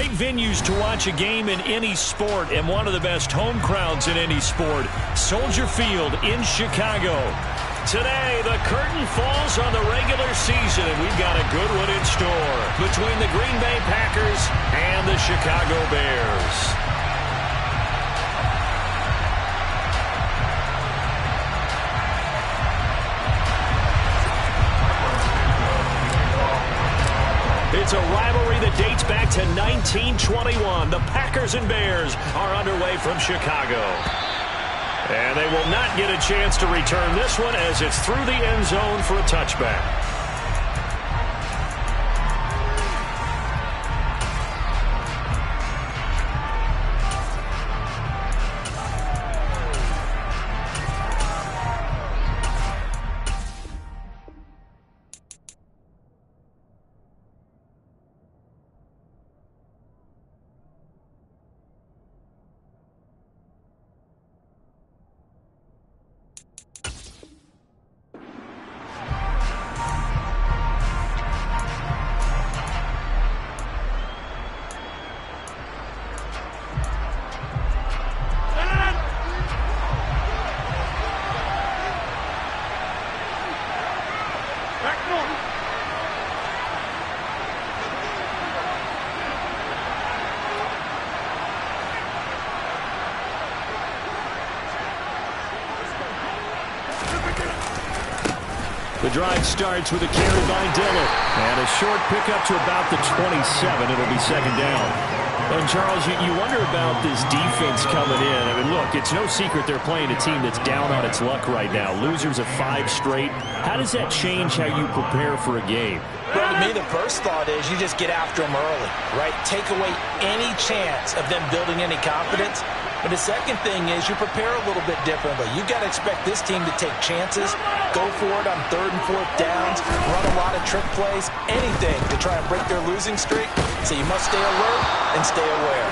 great venues to watch a game in any sport and one of the best home crowds in any sport. Soldier Field in Chicago. Today, the curtain falls on the regular season, and we've got a good one in store between the Green Bay Packers and the Chicago Bears. It's a rivalry that dates back to 1921. The Packers and Bears are underway from Chicago. And they will not get a chance to return this one as it's through the end zone for a touchback. The drive starts with a carry by Dillon. And a short pickup to about the 27. It'll be second down. And, Charles, you wonder about this defense coming in. I mean, look, it's no secret they're playing a team that's down on its luck right now. Losers of 5 straight. How does that change how you prepare for a game? Well, to me, the first thought is you just get after them early, right? Take away any chance of them building any confidence. But the second thing is you prepare a little bit differently. You got to expect this team to take chances, go for it on 3rd and 4th downs, run a lot of trick plays, anything to try and break their losing streak. So you must stay alert and stay aware.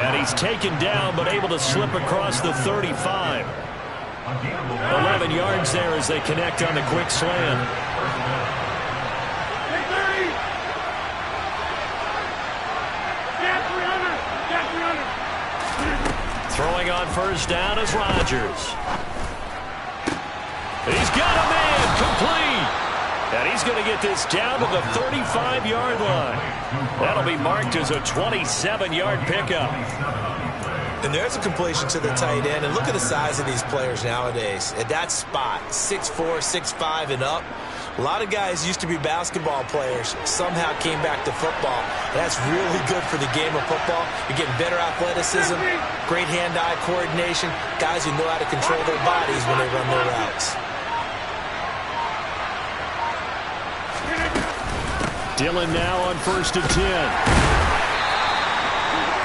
And he's taken down but able to slip across the 35. 11 yards there as they connect on the quick slant. Throwing on first down is Rodgers. He's got a man complete. And he's going to get this down to the 35-yard line. That'll be marked as a 27-yard pickup. And there's a completion to the tight end. And look at the size of these players nowadays. At that spot, 6'4", 6'5", and up. A lot of guys used to be basketball players, somehow came back to football. That's really good for the game of football. You're getting better athleticism, great hand-eye coordination, guys who know how to control their bodies when they run their routes. Dillon now on 1st and 10.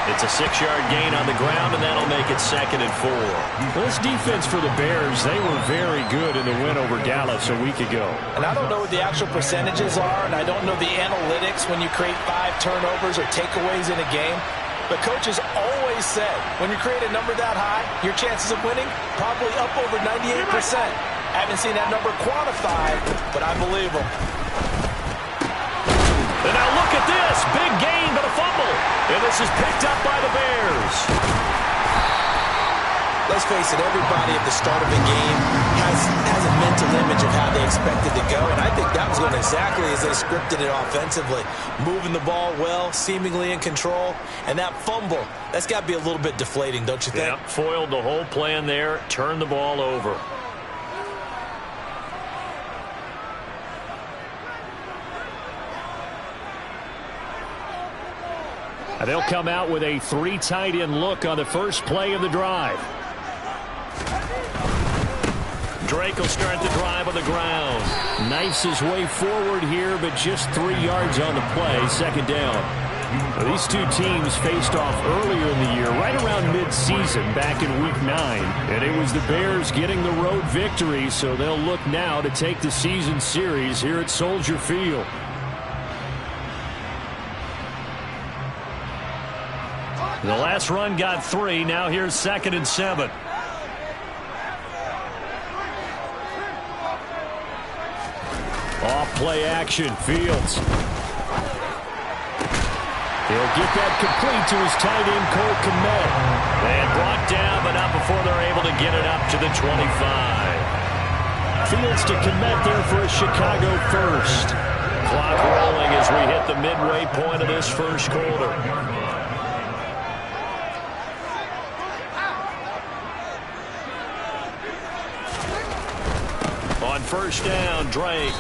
It's a 6-yard gain on the ground, and that'll make it 2nd and 4. Well, this defense for the Bears, they were very good in the win over Dallas a week ago. And I don't know what the actual percentages are, and I don't know the analytics when you create 5 turnovers or takeaways in a game. But coaches always said, when you create a number that high, your chances of winning probably up over 98%. I haven't seen that number quantified, but I believe them. And now look at this. Big gain, but a fumble. And this is picked up by the Bears. Let's face it, everybody at the start of a game has a mental image of how they expect it to go. And I think that was going exactly as they scripted it offensively. Moving the ball well, seemingly in control. And that fumble, that's got to be a little bit deflating, don't you think? Yeah, foiled the whole plan there. Turned the ball over. They'll come out with a 3 tight end look on the first play of the drive. Drake will start the drive on the ground. Knifes his way forward here, but just 3 yards on the play. 2nd down. Well, these two teams faced off earlier in the year, right around mid-season, back in Week 9. And it was the Bears getting the road victory, so they'll look now to take the season series here at Soldier Field. The last run got 3. Now here's 2nd and 7. Off play action. Fields. He'll get that complete to his tight end, Cole Kmet. And brought down, but not before they're able to get it up to the 25. Fields to Kmet there for a Chicago first. Clock rolling as we hit the midway point of this first quarter. On first down, Drake.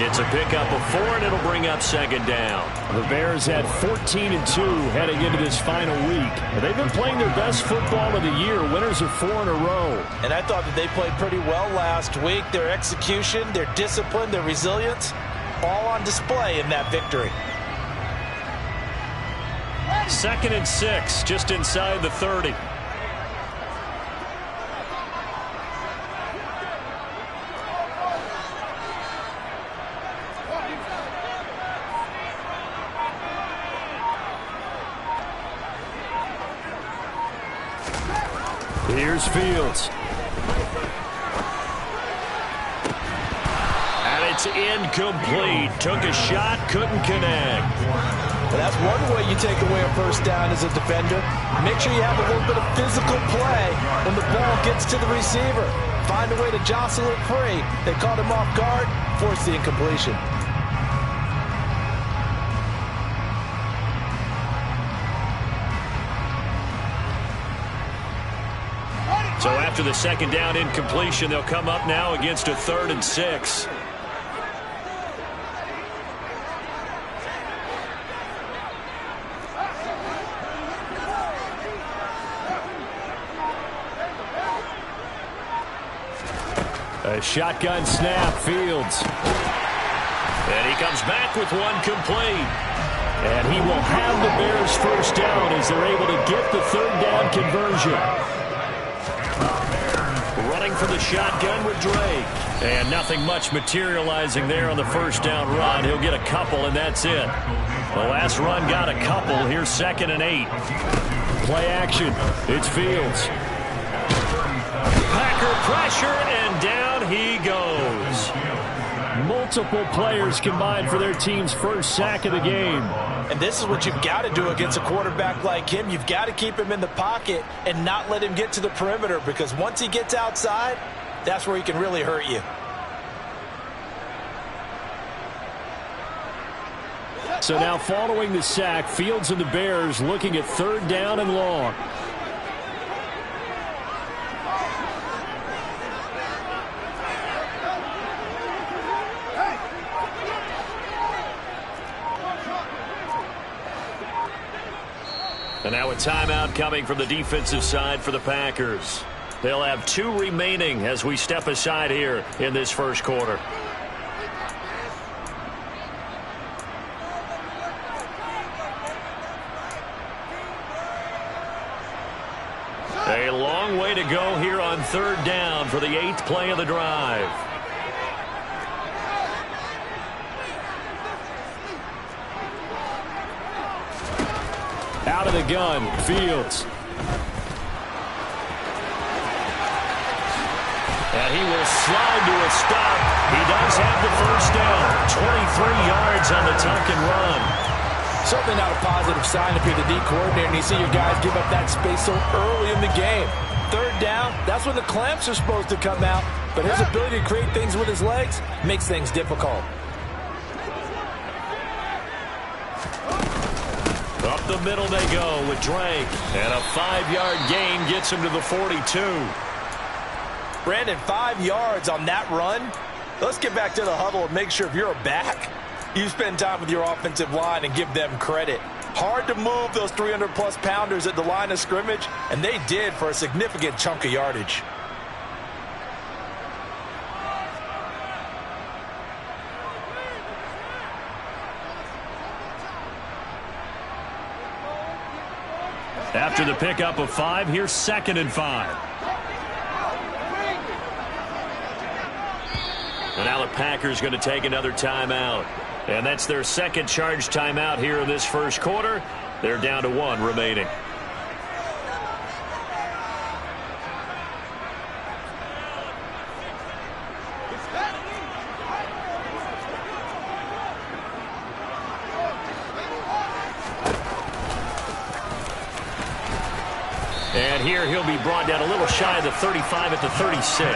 It's a pickup of 4, and it'll bring up second down. The Bears had 14-2 heading into this final week. They've been playing their best football of the year. Winners of 4 in a row. And I thought that they played pretty well last week. Their execution, their discipline, their resilience, all on display in that victory. 2nd and 6, just inside the 30. Here's Fields. And it's incomplete. Took a shot, couldn't connect. Well, that's one way you take away a first down as a defender. Make sure you have a little bit of physical play when the ball gets to the receiver. Find a way to jostle it free. They caught him off guard, forced the incompletion. So after the second down incompletion, they'll come up now against a 3rd and 6. A shotgun snap, Fields. And he comes back with one complete. And he will have the Bears first down as they're able to get the 3rd down conversion. Running for the shotgun with Drake. And nothing much materializing there on the first down run. He'll get a couple, and that's it. The last run got a couple. Here's 2nd and 8. Play action. It's Fields. Packer pressure, and down he goes. Multiple players combined for their team's first sack of the game. And this is what you've got to do against a quarterback like him. You've got to keep him in the pocket and not let him get to the perimeter, because once he gets outside, that's where he can really hurt you. So now following the sack, Fields and the Bears looking at 3rd down and long. And now a timeout coming from the defensive side for the Packers. They'll have 2 remaining as we step aside here in this first quarter. A long way to go here on 3rd down for the 8th play of the drive. Out of the gun, Fields. And he will slide to a stop. He does have the first down. 23 yards on the tuck and run. Certainly not a positive sign if you're the D coordinator and you see your guys give up that space so early in the game. 3rd down, that's when the clamps are supposed to come out. But his ability to create things with his legs makes things difficult. Up the middle they go with Drake. And a 5-yard gain gets him to the 42. Brandon, 5 yards on that run. Let's get back to the huddle and make sure if you're a back, you spend time with your offensive line and give them credit. Hard to move those 300-plus pounders at the line of scrimmage, and they did for a significant chunk of yardage. After the pickup of 5, here's 2nd and 5. And now the Packers going to take another timeout. And that's their second charge timeout here in this first quarter. They're down to 1 remaining. And here he'll be brought down a little shy of the 35 at the 36.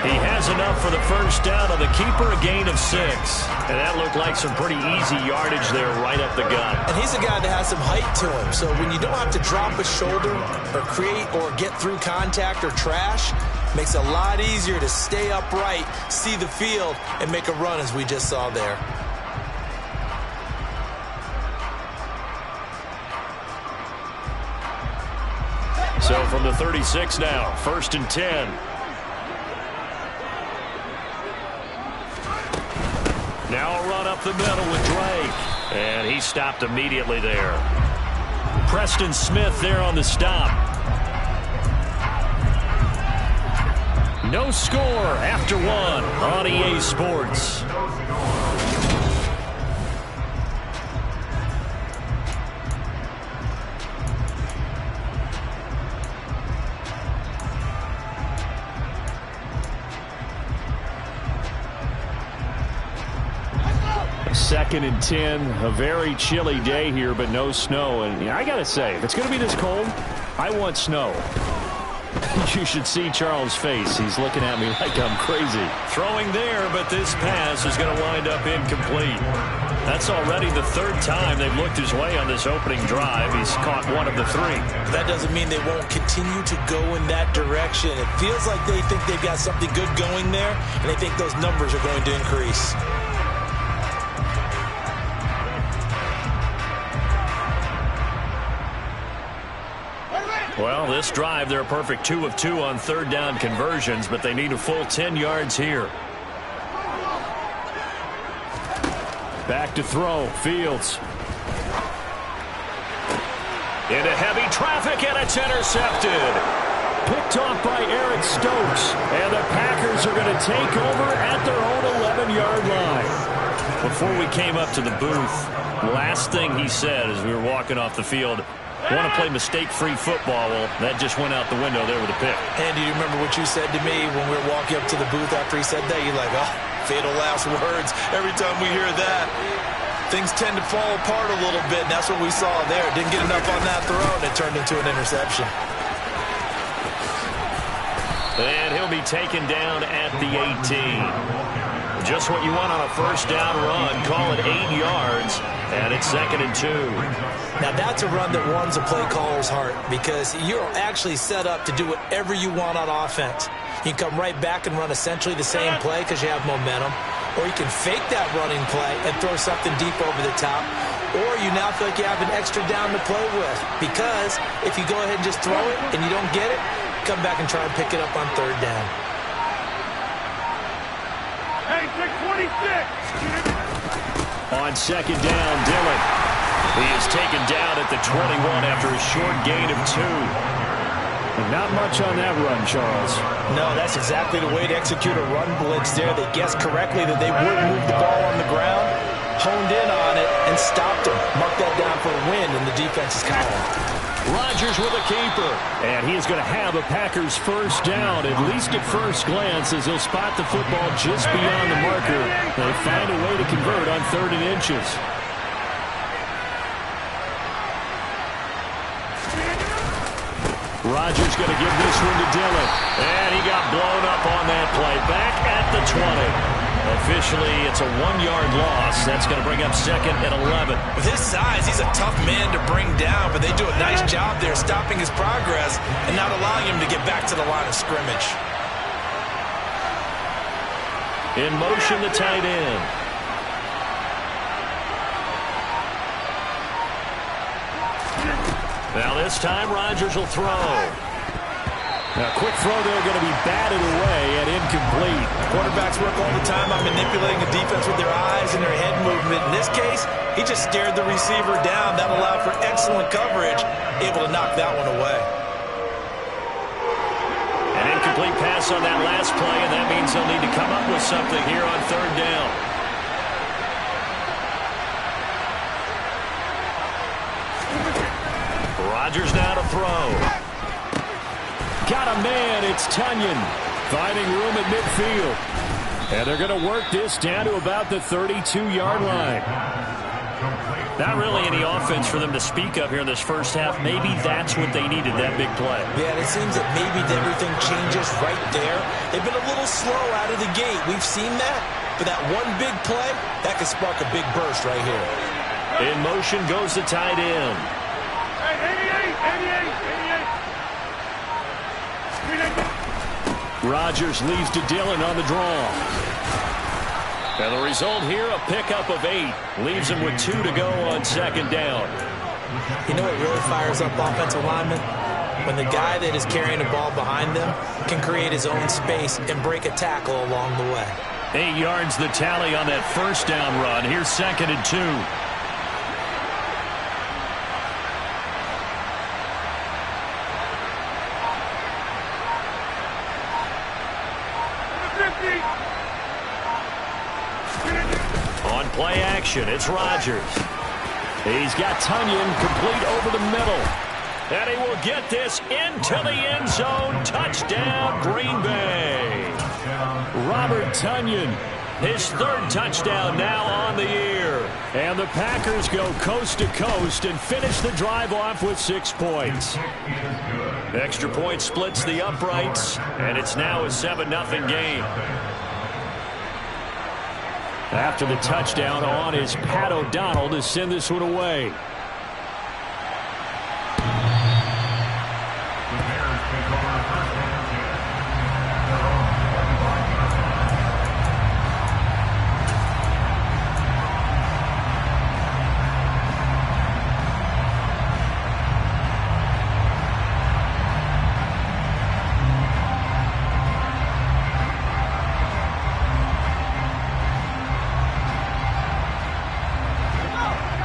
He has enough for the first down on the keeper, a gain of 6. And that looked like some pretty easy yardage there right up the gut. And he's a guy that has some height to him. So when you don't have to drop a shoulder or create or get through contact or trash, makes it a lot easier to stay upright, see the field, and make a run as we just saw there. So from the 36 now, 1st and 10. Now a run up the middle with Drake. And he stopped immediately there. Preston Smith there on the stop. No score after 1 on EA Sports. Second and 10, a very chilly day here, but no snow. And I got to say, if it's going to be this cold, I want snow. You should see Charles' face. He's looking at me like I'm crazy. Throwing there, but this pass is going to wind up incomplete. That's already the 3rd time they've looked his way on this opening drive. He's caught 1 of the 3. That doesn't mean they won't continue to go in that direction. It feels like they think they've got something good going there, and they think those numbers are going to increase. Well, this drive, they're a perfect 2 of 2 on 3rd down conversions, but they need a full 10 yards here. Back to throw, Fields. Into heavy traffic, and it's intercepted. Picked off by Eric Stokes, and the Packers are going to take over at their own 11-yard line. Before we came up to the booth, last thing he said as we were walking off the field, want to play mistake-free football. Well, that just went out the window there with a pick. Andy, do you remember what you said to me when we were walking up to the booth after he said that? You're like, oh, fatal last words. Every time we hear that, things tend to fall apart a little bit, and that's what we saw there. Didn't get enough on that throw, and it turned into an interception. And he'll be taken down at the 18. Just what you want on a 1st down run. Call it 8 yards, and it's 2nd and 2. Now, that's a run that warms a play caller's heart because you're actually set up to do whatever you want on offense. You can come right back and run essentially the same play because you have momentum, or you can fake that running play and throw something deep over the top, or you now feel like you have an extra down to play with because if you go ahead and just throw it and you don't get it, come back and try and pick it up on 3rd down. Hey, 626! On 2nd down, Dillon. He is taken down at the 21 after a short gain of 2. Not much on that run, Charles. No, that's exactly the way to execute a run blitz there. They guessed correctly that they would move the ball on the ground, honed in on it, and stopped him. Marked that down for a win in the defense's column. Rodgers with a keeper. And he is going to have a Packers 1st down, at least at first glance, as he'll spot the football just beyond the marker. They find a way to convert on 3rd and inches. Rodgers going to give this one to Dillon. And he got blown up on that play. Back at the 20. Officially, it's a 1-yard loss. That's going to bring up 2nd and 11. With his size, he's a tough man to bring down, but they do a nice job there stopping his progress and not allowing him to get back to the line of scrimmage. In motion, the tight end. Now this time, Rodgers will throw. Now, quick throw there, going to be batted away and incomplete. Quarterbacks work all the time on manipulating the defense with their eyes and their head movement. In this case, he just stared the receiver down. That allowed for excellent coverage, able to knock that one away. An incomplete pass on that last play, and that means they'll need to come up with something here on 3rd down. Rodgers now to throw. Got a man, it's Tunyon, finding room at midfield. And they're going to work this down to about the 32-yard line. Not really any offense for them to speak of here in this first half. Maybe that's what they needed, that big play. Yeah, it seems that maybe everything changes right there. They've been a little slow out of the gate. We've seen that. But that one big play, that could spark a big burst right here. In motion goes the tight end. Rodgers leaves to Dillon on the draw. And the result here, a pickup of 8. Leaves him with 2 to go on second down. You know what really fires up offensive linemen? When the guy that is carrying the ball behind them can create his own space and break a tackle along the way. 8 yards the tally on that first down run. Here's 2nd and 2. On play action, it's Rodgers. He's got Tonyan complete over the middle. And he will get this into the end zone. Touchdown, Green Bay. Robert Tonyan, his 3rd touchdown now on the year. And the Packers go coast to coast and finish the drive off with 6 points. Extra point splits the uprights, and it's now a 7-0 game. After the touchdown on is Pat O'Donnell to send this one away.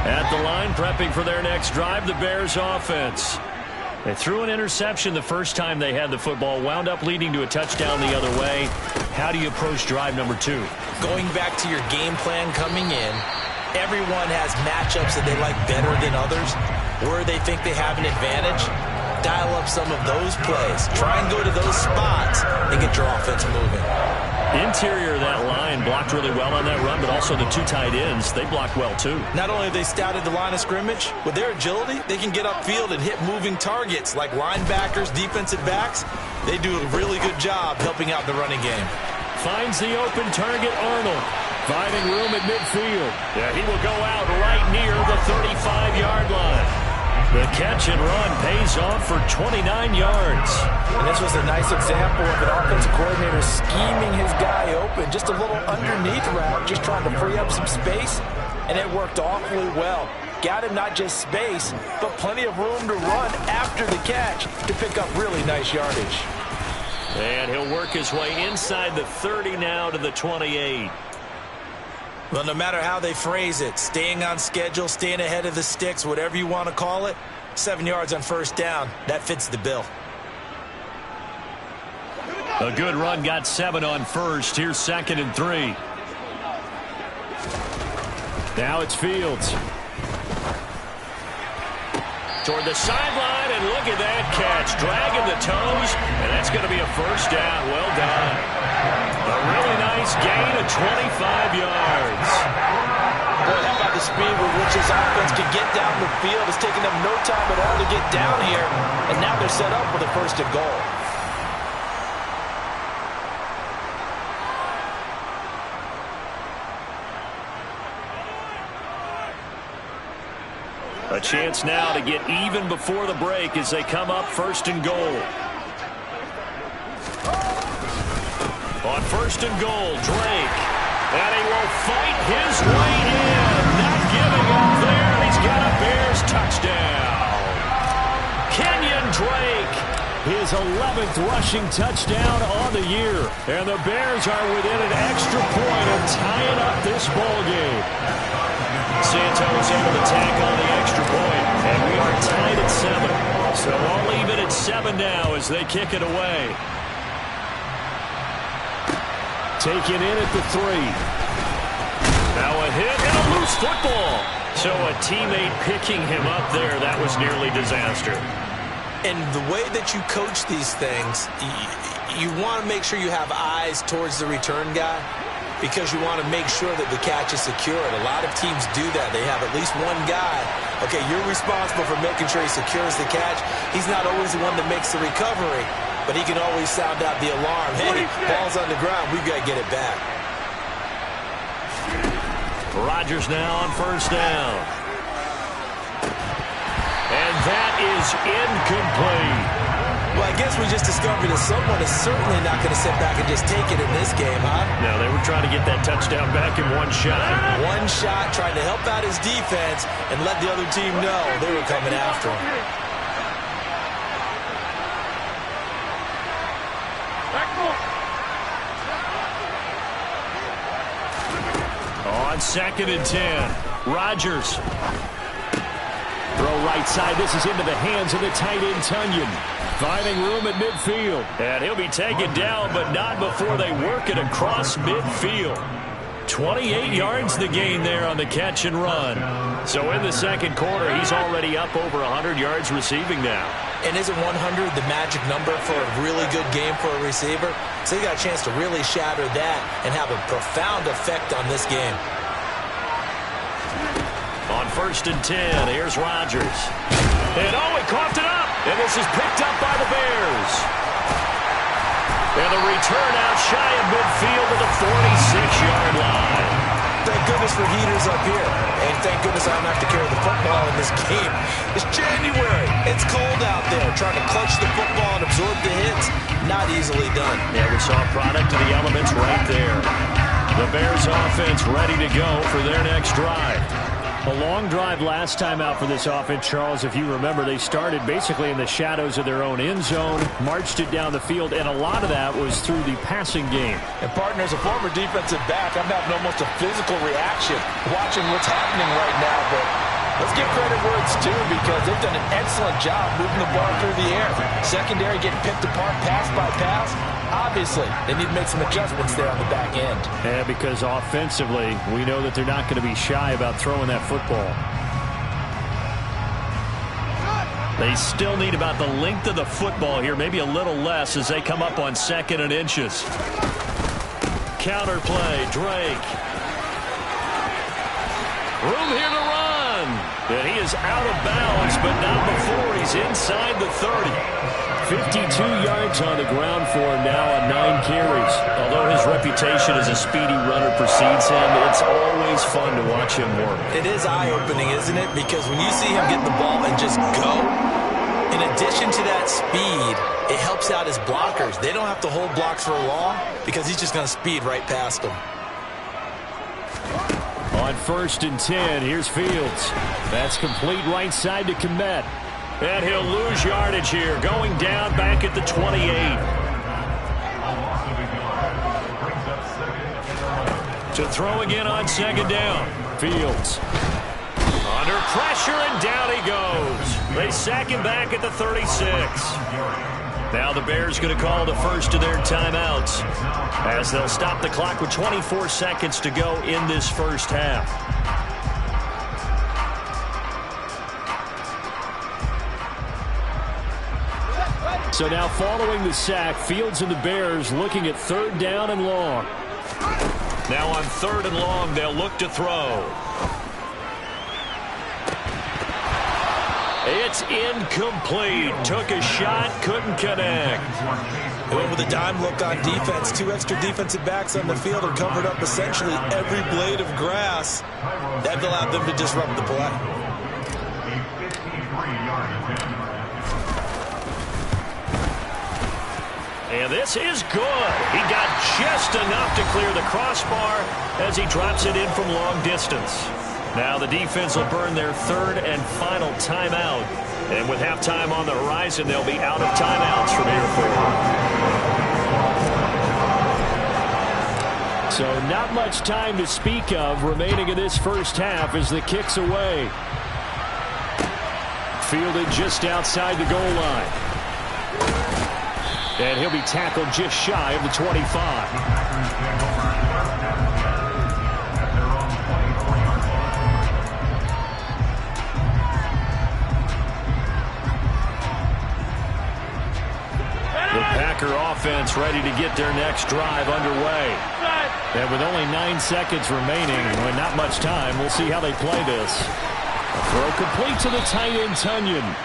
At the line, prepping for their next drive, the Bears offense. They threw an interception the first time they had the football, wound up leading to a touchdown the other way. How do you approach drive number 2? Going back to your game plan coming in, everyone has matchups that they like better than others. Where they think they have an advantage, dial up some of those plays. Try and go to those spots and get your offense moving. Interior of that line blocked really well on that run, but also the 2 tight ends, they blocked well too. Not only have they scouted the line of scrimmage, with their agility, they can get upfield and hit moving targets like linebackers, defensive backs. They do a really good job helping out the running game. Finds the open target, Arnold. Finding room at midfield. Yeah, he will go out right near the 35-yard line. The catch and run pays off for 29 yards. And this was a nice example of an offensive coordinator scheming his guy open. Just a little underneath route, just trying to free up some space. And it worked awfully well. Got him not just space, but plenty of room to run after the catch to pick up really nice yardage. And he'll work his way inside the 30 now to the 28. Well, no matter how they phrase it, staying on schedule, staying ahead of the sticks, whatever you want to call it, 7 yards on first down, that fits the bill. A good run got 7 on first. Here's 2nd and 3. Now it's Fields. Toward the sideline, and look at that catch. Dragging the toes, and that's going to be a first down. Well done. A really nice gain of 25 yards. Boy, how about the speed with which his offense can get down the field? It's taking them no time at all to get down here, and now they're set up with a 1st and goal. A chance now to get even before the break as they come up 1st and goal. On 1st and goal, Drake. And he will fight his way in. Not giving up there. He's got a Bears touchdown. Kenyon Drake. His 11th rushing touchdown on the year. And the Bears are within an extra point of tying up this ball game. Santos able to tack on the extra point, and we are tied at 7. So I'll leave it at 7 now as they kick it away. Taken in at the 3. Now a hit and a loose football. So a teammate picking him up there, that was nearly disaster. And the way that you coach these things, you want to make sure you have eyes towards the return guy. because you want to make sure that the catch is secured. A lot of teams do that. They have at least one guy. Okay, you're responsible for making sure he secures the catch. He's not always the one that makes the recovery, but he can always sound out the alarm. Hey, ball's on the ground. We've got to get it back. Rodgers now on first down. And that is incomplete. Well, I guess we just discovered that someone is certainly not going to sit back and just take it in this game, huh? No, they were trying to get that touchdown back in one shot. One shot, trying to help out his defense and let the other team know they were coming after him. On 2nd and 10, Rodgers. Throw right side. This is into the hands of the tight end, Tonyan. Finding room at midfield. And he'll be taken down, but not before they work it across midfield. 28 yards the gain there on the catch and run. So in the second quarter, he's already up over 100 yards receiving now. And isn't 100 the magic number for a really good game for a receiver? So he got a chance to really shatter that and have a profound effect on this game. On 1st and 10, here's Rodgers. And he coughed it up. And this is picked up by the Bears. And the return out shy of midfield to the 46-yard line. Thank goodness for heaters up here. And thank goodness I don't have to carry the football in this game. It's January. It's cold out there. Trying to clutch the football and absorb the hits, not easily done. Yeah, we saw a product of the elements right there. The Bears offense ready to go for their next drive. A long drive last time out for this offense, Charles. If you remember, they started basically in the shadows of their own end zone, marched it down the field, and a lot of that was through the passing game. And, partner, as a former defensive back, I'm having almost a physical reaction watching what's happening right now. But let's give credit where it's due because they've done an excellent job moving the ball through the air. Secondary getting picked apart pass by pass. Obviously, they need to make some adjustments there on the back end. Yeah, because offensively, we know that they're not going to be shy about throwing that football. They still need about the length of the football here, maybe a little less as they come up on 2nd and inches. Counter play, Drake. Room here to run. And he is out of bounds, but not before he's inside the 30. 52 yards on the ground for him now on 9 carries. Although his reputation as a speedy runner precedes him, it's always fun to watch him work. It is eye-opening, isn't it? Because when you see him get the ball and just go, in addition to that speed, it helps out his blockers. They don't have to hold blocks for long because he's just going to speed right past them. On 1st and 10, here's Fields. That's complete right side to Kmet. And he'll lose yardage here, going down back at the 28. To throw again on 2nd down. Fields. Under pressure, and down he goes. They sack him back at the 36. Now the Bears going to call the first of their timeouts as they'll stop the clock with 24 seconds to go in this first half. So now following the sack, Fields and the Bears looking at 3rd down and long. Now on 3rd and long, they'll look to throw. It's incomplete. Took a shot, couldn't connect. They went with a dime look on defense. 2 extra defensive backs on the field and covered up essentially every blade of grass. That allowed them to disrupt the play. And this is good. He got just enough to clear the crossbar as he drops it in from long distance. Now the defense will burn their 3rd and final timeout. And with halftime on the horizon, they'll be out of timeouts from here forward. So not much time to speak of remaining in this first half as the kick's away. Fielded just outside the goal line. And he'll be tackled just shy of the 25. The Packer offense ready to get their next drive underway. And with only 9 seconds remaining, with not much time, we'll see how they play this. A throw complete to the tight end, Tonyan.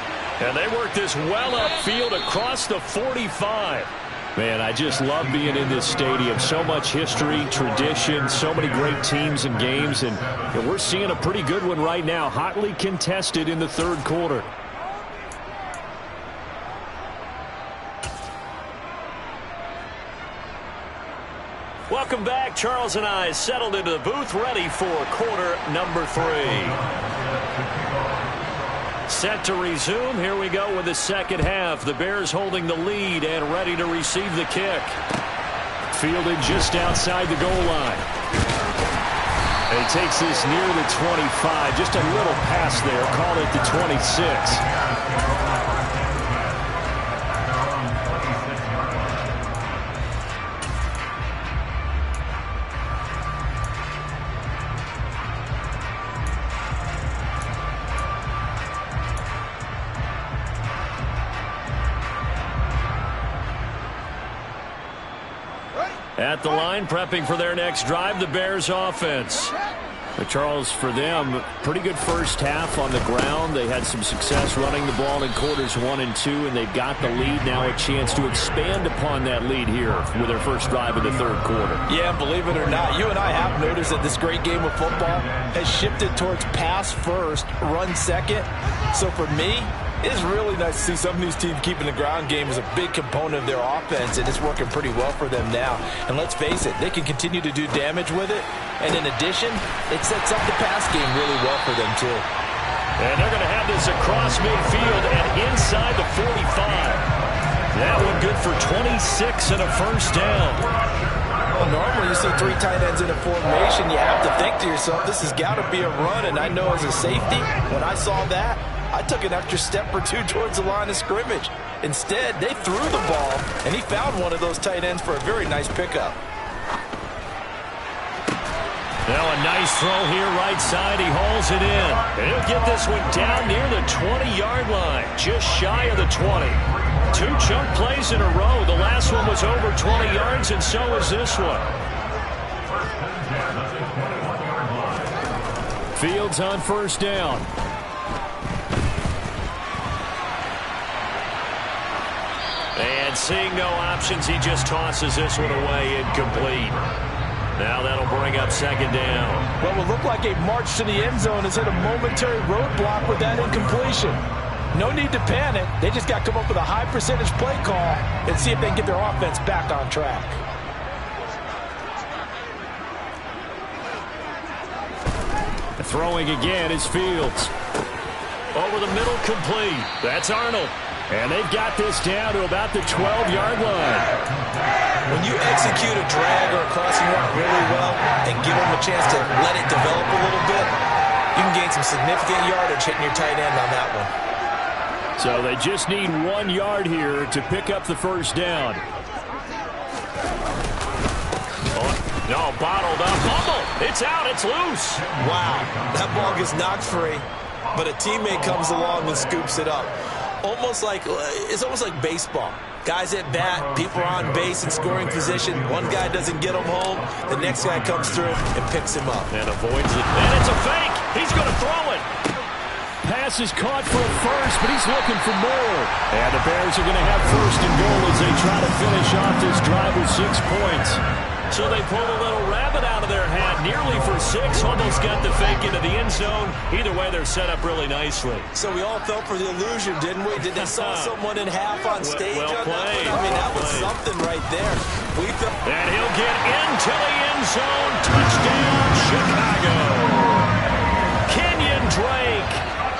And they work this well upfield across the 45. Man, I just love being in this stadium. So much history, tradition, so many great teams and games. And we're seeing a pretty good one right now, hotly contested in the third quarter. Welcome back. Charles and I settled into the booth, ready for quarter number 3. Set to resume. Here we go with the second half. The Bears holding the lead and ready to receive the kick. Fielded just outside the goal line. And he takes this near the 25. Just a little pass there. Call it the 26. At the line, prepping for their next drive, the Bears offense. But Charles, for them, pretty good first half on the ground. They had some success running the ball in quarters 1 and 2, and they've got the lead now, a chance to expand upon that lead here with their first drive in the third quarter. Yeah, believe it or not, you and I have noticed that this great game of football has shifted towards pass first, run second. So for me, it's really nice to see some of these teams keeping the ground game as a big component of their offense, and it's working pretty well for them now. And let's face it, they can continue to do damage with it. And in addition, it sets up the pass game really well for them, too. And they're going to have this across midfield and inside the 45. That one good for 26 and a first down. Well, normally you see 3 tight ends in a formation, you have to think to yourself, this has got to be a run. And I know as a safety, when I saw that, I took an extra step or 2 towards the line of scrimmage. Instead, they threw the ball, and he found one of those tight ends for a very nice pickup. Now a nice throw here right side. He hauls it in. And he'll get this one down near the 20-yard line, just shy of the 20. 2 chunk plays in a row. The last one was over 20 yards, and so is this one. Fields on first down. And seeing no options, he just tosses this one away, incomplete. Now that'll bring up second down. Well, it will look like a march to the end zone has hit a momentary roadblock with that incompletion. No need to panic. They just got to come up with a high percentage play call and see if they can get their offense back on track. Throwing again is Fields. Over the middle, complete. That's Arnold. And they've got this down to about the 12-yard line. When you execute a drag or a crossing route really well and give them a chance to let it develop a little bit, you can gain some significant yardage hitting your tight end on that one. So they just need 1 yard here to pick up the first down. Oh, no, bottled up. Fumble. It's out. It's loose. Wow. That ball gets knocked free, but a teammate comes along and scoops it up. It's almost like baseball. Guys at bat, people are on base in scoring position. One guy doesn't get him home. The next guy comes through and picks him up. And avoids it. And it's a fake. He's going to throw it. Pass is caught for a first, but he's looking for more. And the Bears are going to have first and goal as they try to finish off this drive with 6 points. So they pulled a little rabbit out of their hat, nearly for 6, almost got the fake into the end zone. Either way, they're set up really nicely. So we all fell for the illusion, didn't we? Did they saw someone in half on stage? Well played. I mean, that was something right there. And he'll get into the end zone. Touchdown, Chicago. Kenyon Drake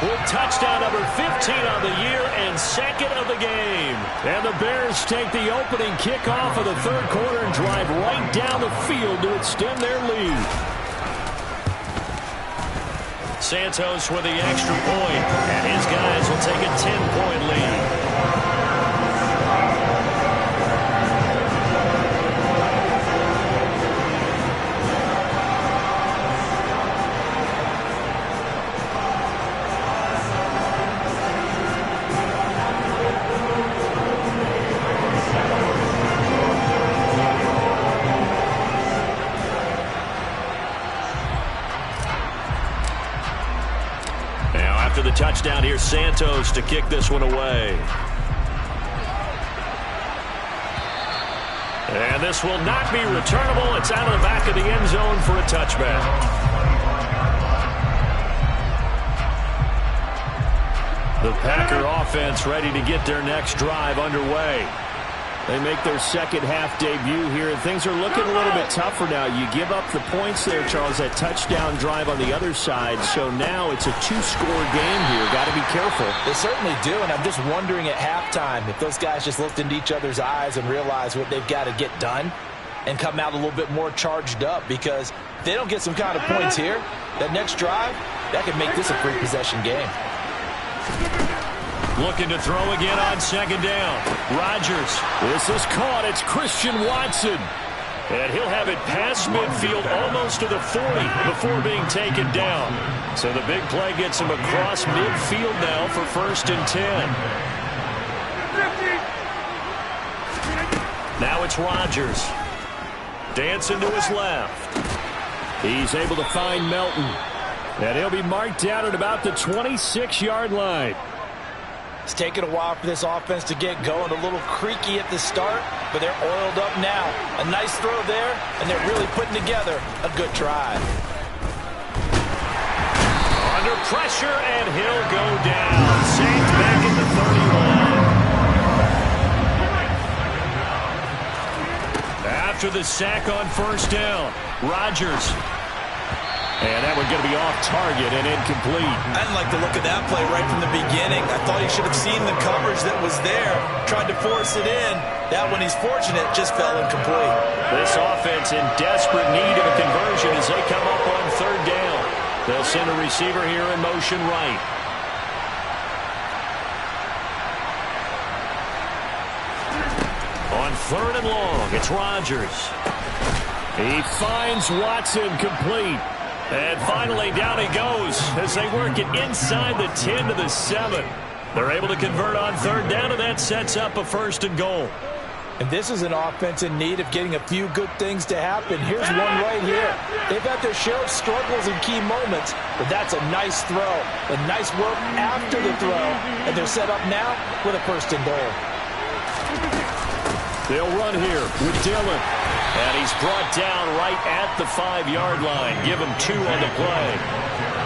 with touchdown number 15 on the year and second of the game. And the Bears take the opening kickoff of the third quarter and drive right down the field to extend their lead. Santos with the extra point, and his guys will take a 10-point lead. the touchdown here, Santos to kick this one away. And this will not be returnable. It's out of the back of the end zone for a touchback. The Packer offense ready to get their next drive underway. They make their second half debut here, and things are looking a little bit tougher now. You give up the points there, Charles, that touchdown drive on the other side. So now it's a two-score game here. Got to be careful. They certainly do, and I'm just wondering at halftime if those guys just looked into each other's eyes and realized what they've got to get done and come out a little bit more charged up, because if they don't get some kind of points here, that next drive, that could make this a free possession game. Looking to throw again on second down. Rodgers. This is caught. It's Christian Watson. And he'll have it past midfield almost to the 40 before being taken down. So the big play gets him across midfield now for 1st and 10. Now it's Rodgers. Dancing to his left. He's able to find Melton. And he'll be marked down at about the 26-yard line. It's taken a while for this offense to get going. A little creaky at the start, but they're oiled up now. A nice throw there, and they're really putting together a good drive. Under pressure, and he'll go down. Saints back at the 31. After the sack on 1st down, Rodgers. And that one going to be off target and incomplete. I didn't like the look of that play right from the beginning. I thought he should have seen the coverage that was there, tried to force it in. That one, he's fortunate, just fell incomplete. This offense in desperate need of a conversion as they come up on 3rd down. They'll send a receiver here in motion right. On 3rd and long, it's Rodgers. He finds Watson complete. And finally, down he goes as they work it inside the 10 to the 7. They're able to convert on 3rd down, and that sets up a 1st and goal. And this is an offense in need of getting a few good things to happen. Here's one right here. They've had their share of struggles in key moments, but that's a nice throw. A nice work after the throw, and they're set up now with a 1st and goal. They'll run here with Dillon. And he's brought down right at the 5-yard line. Give him 2 on the play.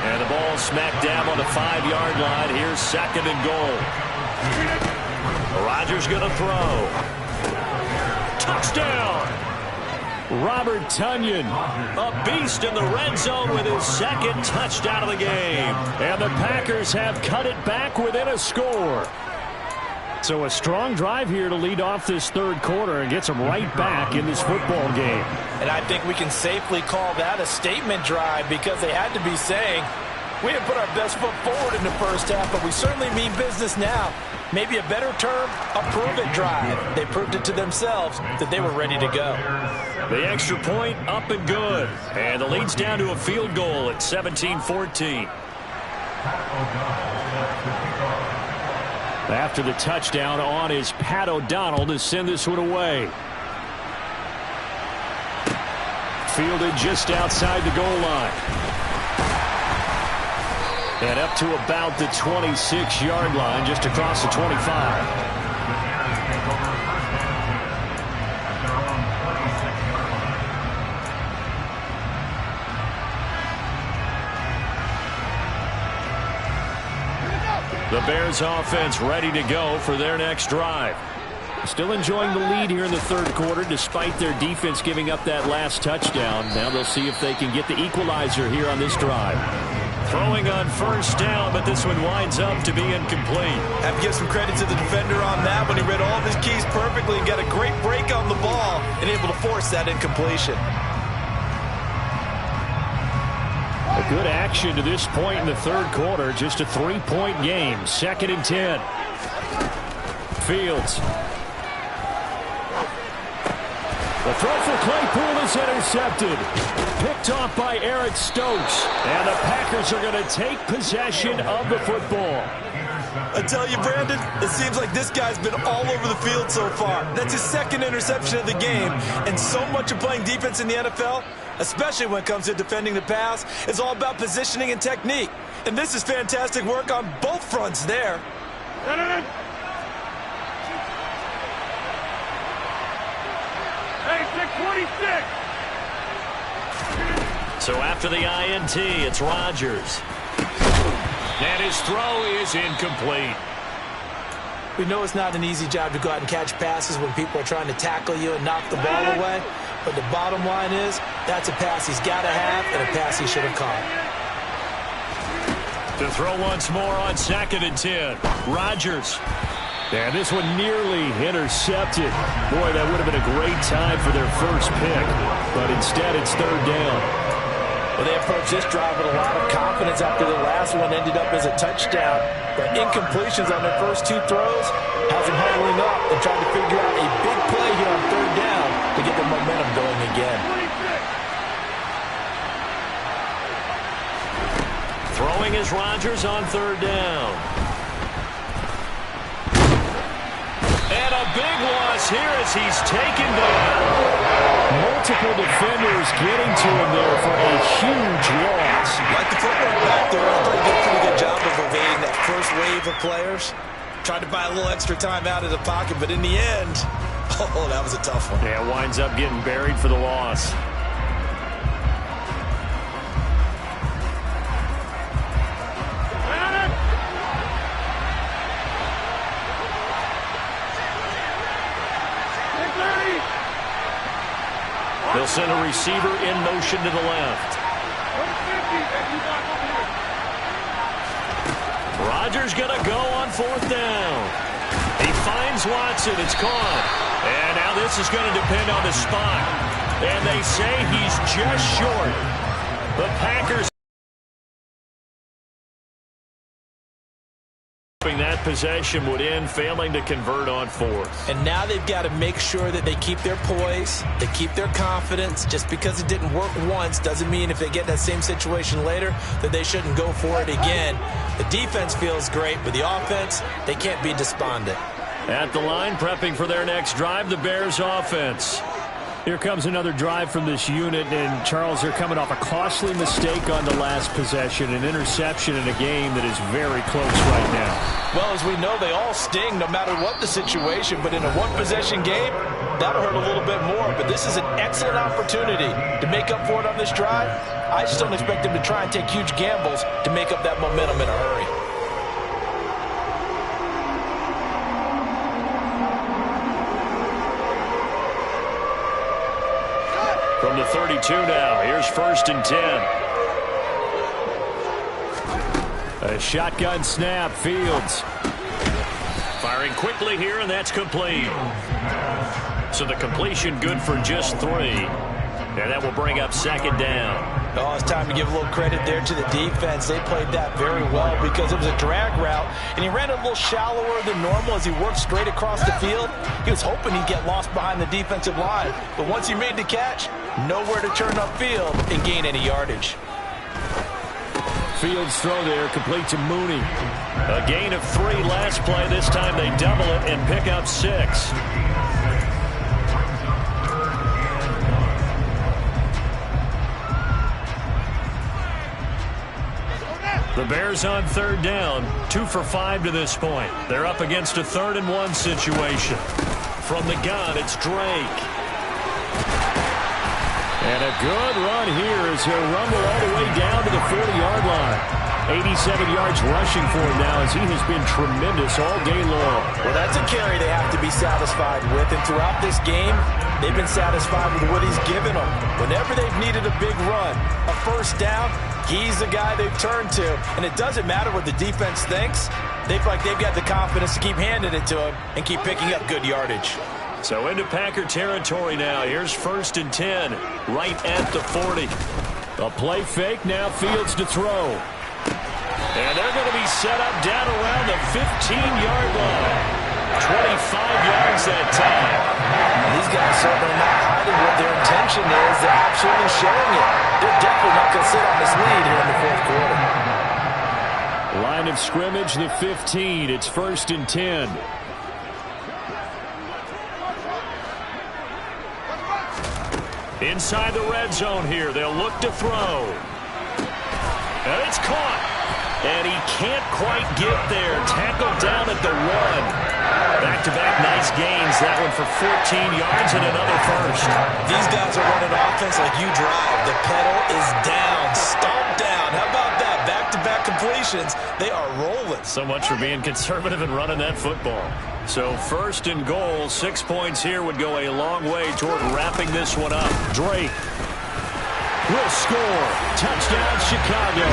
And the ball smacked down on the 5-yard line. Here's 2nd and goal. Rodgers going to throw. Touchdown! Robert Tonyan, a beast in the red zone with his 2nd touchdown of the game. And the Packers have cut it back within a score. So a strong drive here to lead off this 3rd quarter and gets them right back in this football game. And I think we can safely call that a statement drive, because they had to be saying, we didn't put our best foot forward in the 1st half, but we certainly mean business now. Maybe a better term, a prove-it drive. They proved it to themselves that they were ready to go. The extra point up and good. And the lead's down to a field goal at 17-14. After the touchdown on is Pat O'Donnell to send this one away. Fielded just outside the goal line. And up to about the 26-yard line, just across the 25. The Bears offense ready to go for their next drive. Still enjoying the lead here in the 3rd quarter despite their defense giving up that last touchdown. Now they'll see if they can get the equalizer here on this drive. Throwing on 1st down, but this one winds up to be incomplete. Have to give some credit to the defender on that when he read all of his keys perfectly and got a great break on the ball and able to force that incompletion. A good action to this point in the 3rd quarter. Just a 3-point game. 2nd and 10. Fields. The throw for Claypool is intercepted. Picked off by Eric Stokes. And the Packers are going to take possession of the football. I tell you, Brandon, it seems like this guy's been all over the field so far. That's his 2nd interception of the game. And so much of playing defense in the NFL, especially when it comes to defending the pass, is all about positioning and technique. And this is fantastic work on both fronts there. Hey, 626. So after the INT, it's Rodgers. And his throw is incomplete. We know it's not an easy job to go out and catch passes when people are trying to tackle you and knock the ball away. But the bottom line is, that's a pass he's got to have and a pass he should have caught. To throw once more on 2nd and 10. Rodgers. And this one nearly intercepted. Boy, that would have been a great time for their first pick. But instead, it's 3rd down. Well, they approached this drive with a lot of confidence after the last one ended up as a touchdown. But incompletions on their first 2 throws has them huddling up and trying to figure out a big play here on 3rd down to get the momentum going again. Throwing is Rodgers on 3rd down. And a big loss here as he's taken down. Multiple defenders getting to him there for a huge loss. Like the footwork back there, I thought he did a pretty good job of evading that first wave of players. Tried to buy a little extra time out of the pocket, but in the end, oh, that was a tough one. Yeah, winds up getting buried for the loss. They'll send a receiver in motion to the left. Rodgers going to go on 4th down. He finds Watson. It's caught. And now this is going to depend on the spot. And they say he's just short. The Packers hoping that possession would end, failing to convert on 4th. And now they've got to make sure that they keep their poise, they keep their confidence. Just because it didn't work once doesn't mean if they get that same situation later that they shouldn't go for it again. The defense feels great, but the offense, they can't be despondent. At the line, prepping for their next drive, the Bears offense. Here comes another drive from this unit, and Charles, they're coming off a costly mistake on the last possession, an interception in a game that is very close right now. Well, as we know, they all sting no matter what the situation, but in a one-possession game, that'll hurt a little bit more. But this is an excellent opportunity to make up for it on this drive. I just don't expect them to try and take huge gambles to make up that momentum in a hurry. From the 32 now, here's 1st and 10. A shotgun snap, Fields. Firing quickly here, and that's complete. So the completion good for just 3. And that will bring up 2nd down. Oh, it's time to give a little credit there to the defense. They played that very well because it was a drag route, and he ran a little shallower than normal as he worked straight across the field. He was hoping he'd get lost behind the defensive line, but once he made the catch, nowhere to turn upfield and gain any yardage. Fields throw there, complete to Mooney. A gain of 3 last play. This time they double it and pick up 6. The Bears on 3rd down, 2 for 5 to this point. They're up against a 3rd and 1 situation. From the gun, it's Drake. And a good run here as he'll rumble all the way down to the 40-yard line. 87 yards rushing for him now as he has been tremendous all day long. Well, that's a carry they have to be satisfied with, and throughout this game, they've been satisfied with what he's given them. Whenever they've needed a big run, a 1st down, he's the guy they've turned to, and it doesn't matter what the defense thinks. They feel like they've got the confidence to keep handing it to him and keep picking up good yardage. So into Packer territory now. Here's 1st and 10, right at the 40. A play fake, now Fields to throw. And they're going to be set up down around the 15-yard line. 25 yards that time. These guys certainly not hiding what their intention is. They're absolutely showing it. They're definitely not going to sit on this lead here in the 4th quarter. Line of scrimmage, the 15. It's 1st and 10. Inside the red zone here. They'll look to throw. And it's caught. And he can't quite get there. Tackled down at the 1. Back-to-back nice gains. That one for 14 yards and another first. These guys are running offense like you drive. The pedal is down. Stomp down. How about that? Back-to-back completions. They are rolling. So much for being conservative and running that football. So first and goal, 6 points here would go a long way toward wrapping this one up. Drake will score. Touchdown, Chicago.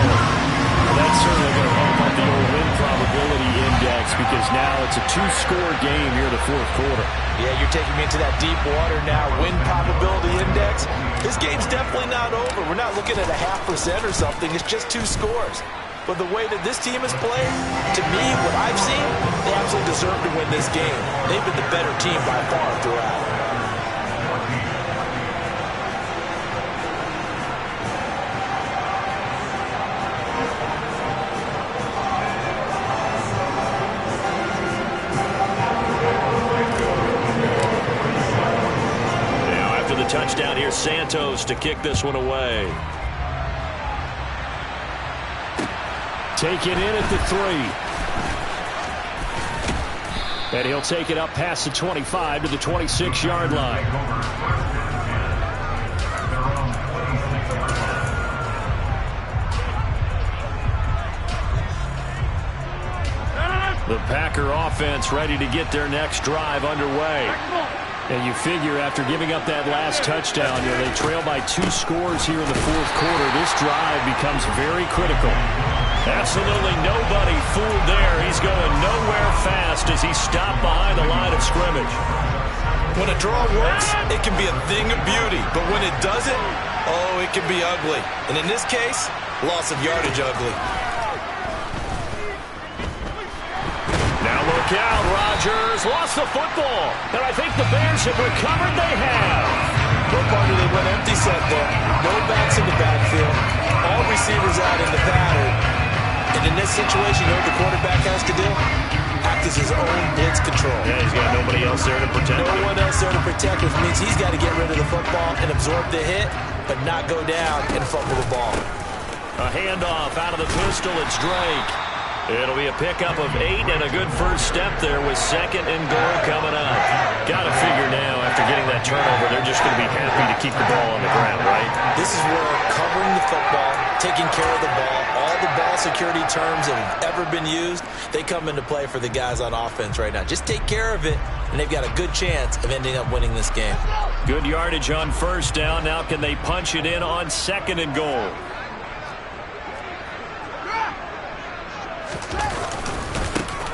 That's certainly going to help up the old win probability index because now it's a 2-score game here in the fourth quarter. Yeah, you're taking me into that deep water now. Win probability index. This game's definitely not over. We're not looking at a 0.5% or something. It's just 2 scores. But the way that this team has played, to me, what I've seen, they absolutely deserve to win this game. They've been the better team by far throughout. Touchdown here, Santos to kick this one away. Take it in at the 3. And he'll take it up past the 25 to the 26-yard line. The Packer offense ready to get their next drive underway. And you figure after giving up that last touchdown, they trail by 2 scores here in the fourth quarter. This drive becomes very critical. Absolutely nobody fooled there. He's going nowhere fast as he's stopped behind the line of scrimmage. When a draw works, it can be a thing of beauty. But when it doesn't, oh, it can be ugly. And in this case, loss of yardage ugly. Look out, Rodgers lost the football. And I think the Bears have recovered. They have. What part did they went empty set there? No backs in the backfield. All receivers out in the pattern. And in this situation, you know what the quarterback has to do? Act as his own blitz control. Yeah, he's got nobody else there to protect him. No one else there to protect, which means he's got to get rid of the football and absorb the hit, but not go down and fumble the ball. A handoff out of the pistol. It's Drake. It'll be a pickup of 8 and a good first step there with 2nd and goal coming up. Got to figure now, after getting that turnover, they're just going to be happy to keep the ball on the ground, right? This is where covering the football, taking care of the ball, all the ball security terms that have ever been used, they come into play for the guys on offense right now. Just take care of it, and they've got a good chance of ending up winning this game. Good yardage on first down. Now can they punch it in on 2nd and goal?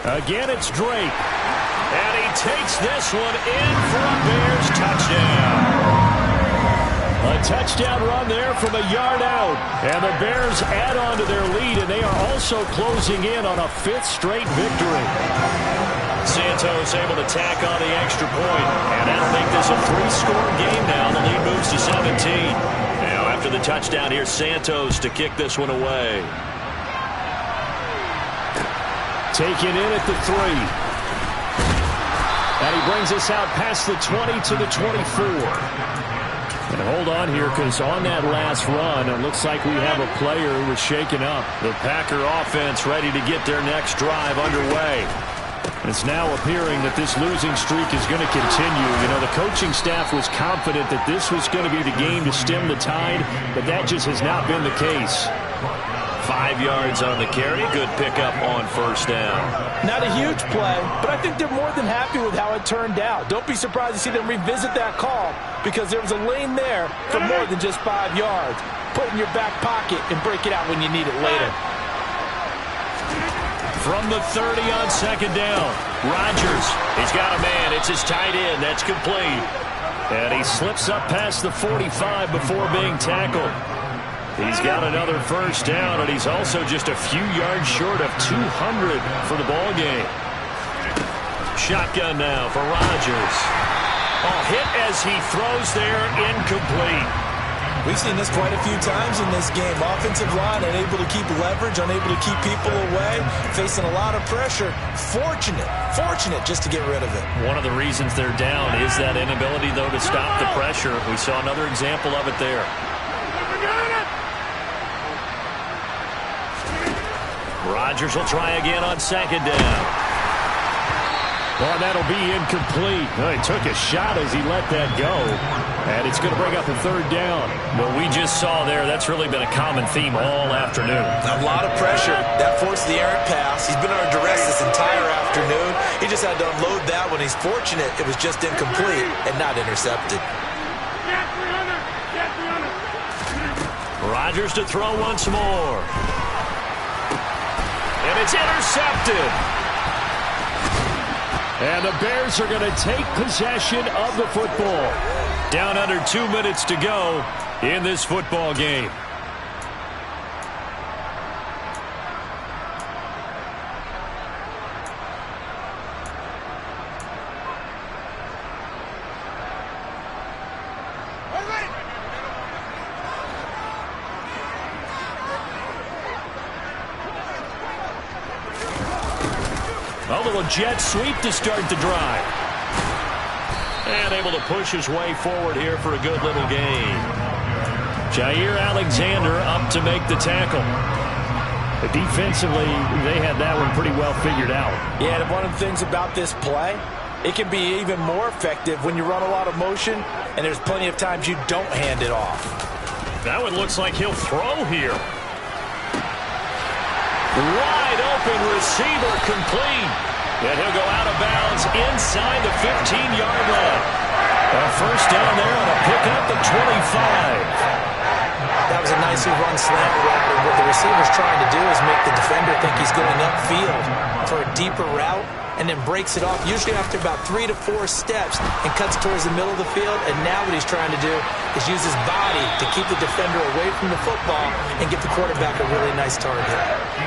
Again, it's Drake. And he takes this one in for a Bears touchdown. A touchdown run there from a yard out. And the Bears add on to their lead, and they are also closing in on a 5th straight victory. Santos able to tack on the extra point. And that'll make this a 3-score game now. The lead moves to 17. Now after the touchdown, here's Santos to kick this one away. Taken in at the 3. And he brings us out past the 20 to the 24. And hold on here, because on that last run, it looks like we have a player who was shaken up. The Packer offense ready to get their next drive underway. It's now appearing that this losing streak is going to continue. You know, the coaching staff was confident that this was going to be the game to stem the tide, but that just has not been the case. 5 yards on the carry. Good pickup on first down. Not a huge play, but I think they're more than happy with how it turned out. Don't be surprised to see them revisit that call because there was a lane there for more than just 5 yards. Put it in your back pocket and break it out when you need it later. From the 30 on 2nd down. Rodgers, he's got a man. It's his tight end. That's complete. And he slips up past the 45 before being tackled. He's got another first down, and he's also just a few yards short of 200 for the ball game. Shotgun now for Rodgers. Oh, hit as he throws there, incomplete. We've seen this quite a few times in this game. Offensive line unable to keep leverage, unable to keep people away, facing a lot of pressure. Fortunate just to get rid of it. One of the reasons they're down is that inability, though, to stop the pressure. We saw another example of it there. Rodgers will try again on second down. Well, that'll be incomplete. Well, he took a shot as he let that go. And it's going to bring up a third down. Well, we just saw there, that's really been a common theme all afternoon. A lot of pressure. That forced the errant pass. He's been under duress this entire afternoon. He just had to unload that one. He's fortunate it was just incomplete and not intercepted. Rodgers to throw once more. And it's intercepted. And the Bears are going to take possession of the football. Down under 2 minutes to go in this football game. A little jet sweep to start the drive. And able to push his way forward here for a good little gain. Jair Alexander up to make the tackle. But defensively, they had that one pretty well figured out. Yeah, and one of the things about this play, it can be even more effective when you run a lot of motion, and there's plenty of times you don't hand it off. That one looks like he'll throw here. Wide open receiver complete. And he'll go out of bounds inside the 15-yard line. A first down there on a pickup at 25. That was a nicely run slant route. What the receiver's trying to do is make the defender think he's going upfield for a deeper route and then breaks it off, usually after about 3 to 4 steps, and cuts towards the middle of the field. And now what he's trying to do is use his body to keep the defender away from the football and give the quarterback a really nice target.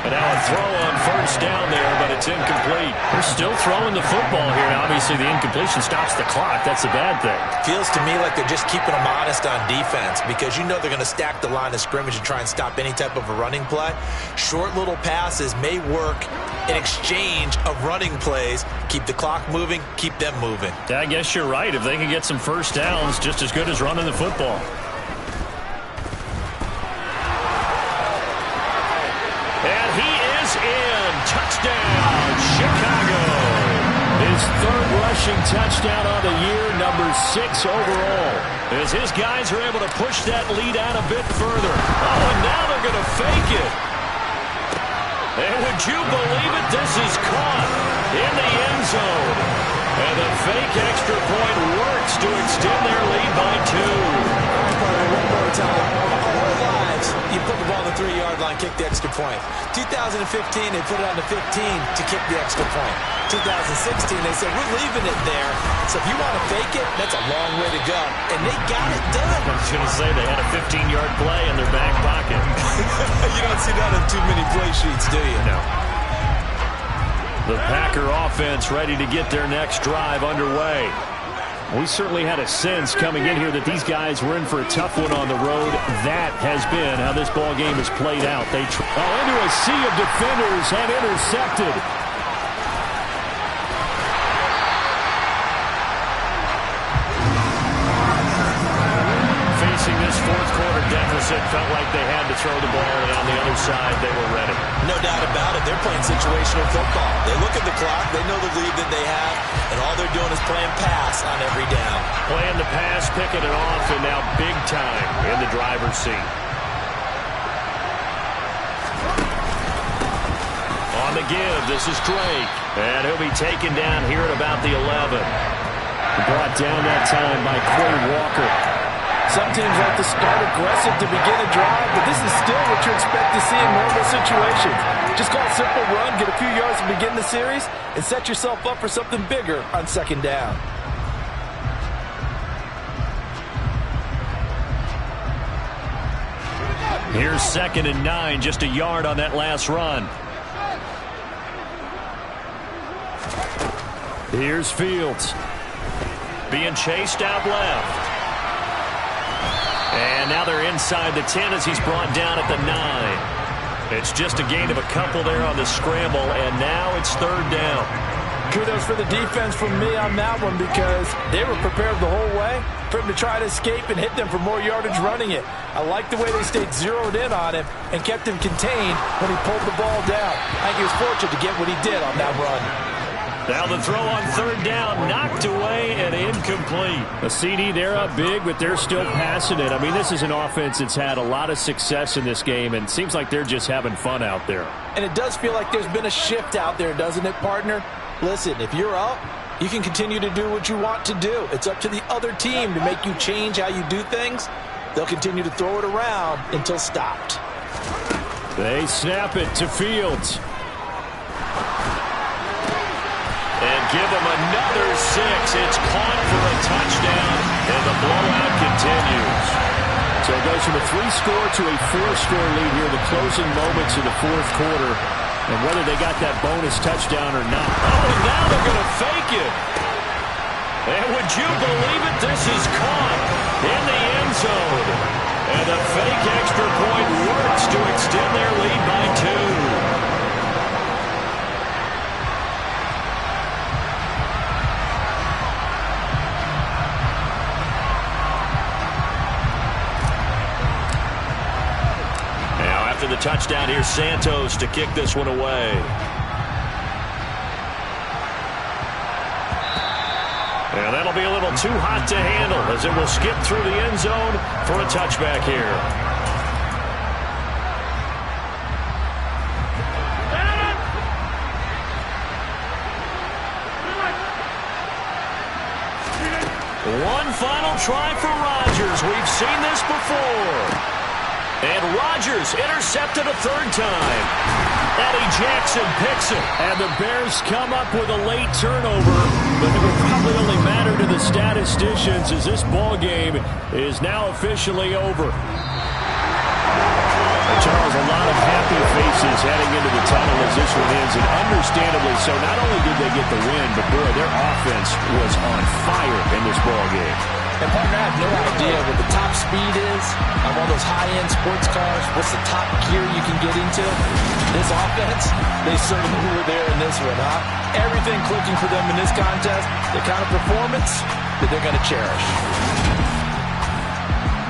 And now a throw on first down there, but it's incomplete. They're still throwing the football here. Obviously, the incompletion stops the clock. That's a bad thing. Feels to me like they're just keeping them honest on defense because you know they're going to stack the line of scrimmage and try and stop any type of a running play. Short little passes may work in exchange of running plays. Keep the clock moving, keep them moving. I guess you're right. If they can get some first downs, just as good as running the football. And he is in. Touchdown, Chicago. His third rushing touchdown on the year, number 6 overall. As his guys are able to push that lead out a bit further. Oh, and now they're going to fake it. And would you believe it? This is caught in the end zone. And the fake extra point works to extend their lead by 2. One more time. Our whole lives, you put the ball on the 3-yard line, kick the extra point. 2015, they put it on the 15 to kick the extra point. 2016, they said, we're leaving it there. So if you want to fake it, that's a long way to go. And they got it done. I was going to say they had a 15-yard play in their back pocket. You don't see that on too many play sheets, do you? No. The Packer offense ready to get their next drive underway. We certainly had a sense coming in here that these guys were in for a tough one on the road. That has been how this ball game has played out. They into a sea of defenders and intercepted. Facing this fourth quarter deficit, felt like they had to throw the ball, and on the other side, they were ready. No doubt about it. They're playing situational football. They look at the clock. They know the lead that they have, and all they're doing is playing pass on every down. Playing the pass, picking it off, and now big time in the driver's seat. On the give, this is Drake, and he'll be taken down here at about the 11. Brought down that time by Quay Walker. Some teams like to start aggressive to begin a drive, but this is still what you expect to see in normal situations. Just call a simple run, get a few yards to begin the series, and set yourself up for something bigger on second down. Here's 2nd and 9, just a yard on that last run. Here's Fields. Being chased out left. And now they're inside the 10 as he's brought down at the 9. It's just a gain of a couple there on the scramble, and now it's 3rd down. Kudos for the defense from me on that one because they were prepared the whole way for him to try to escape and hit them for more yardage running it. I like the way they stayed zeroed in on him and kept him contained when he pulled the ball down. I think he was fortunate to get what he did on that run. Now the throw on third down, knocked away and incomplete. A CD, they're up big, but they're still passing it. I mean, this is an offense that's had a lot of success in this game, and seems like they're just having fun out there. And it does feel like there's been a shift out there, doesn't it, partner? Listen, if you're up, you can continue to do what you want to do. It's up to the other team to make you change how you do things. They'll continue to throw it around until stopped. They snap it to Fields. And give them another 6. It's caught for a touchdown, and the blowout continues. So it goes from a 3-score to a 4-score lead here, the closing moments of the fourth quarter. And whether they got that bonus touchdown or not. Oh, and now they're going to fake it. And would you believe it? This is caught in the end zone. And the fake extra point works to extend their lead by 2. The touchdown, here's Santos to kick this one away. And that'll be a little too hot to handle as it will skip through the end zone for a touchback here. One final try for Rodgers. We've seen this before. And Rodgers intercepted a third time. Eddie Jackson picks it. And the Bears come up with a late turnover, but it will probably only matter to the statisticians as this ball game is now officially over. Charles, a lot of happy faces heading into the tunnel as this one ends, and understandably so. Not only did they get the win, but boy, their offense was on fire in this ball game. And partner, I have no idea what the top speed is on one of those high-end sports cars. What's the top gear you can get into? This offense, they certainly were there in this one, huh? Everything clicking for them in this contest, the kind of performance that they're going to cherish.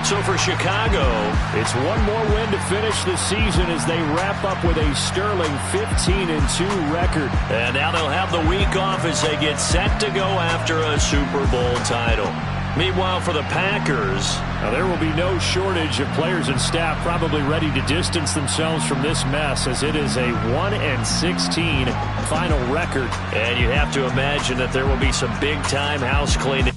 So for Chicago, it's one more win to finish the season as they wrap up with a sterling 15-2 record. And now they'll have the week off as they get set to go after a Super Bowl title. Meanwhile, for the Packers, there will be no shortage of players and staff probably ready to distance themselves from this mess as it is a 1-16 final record. And you have to imagine that there will be some big-time house cleaning.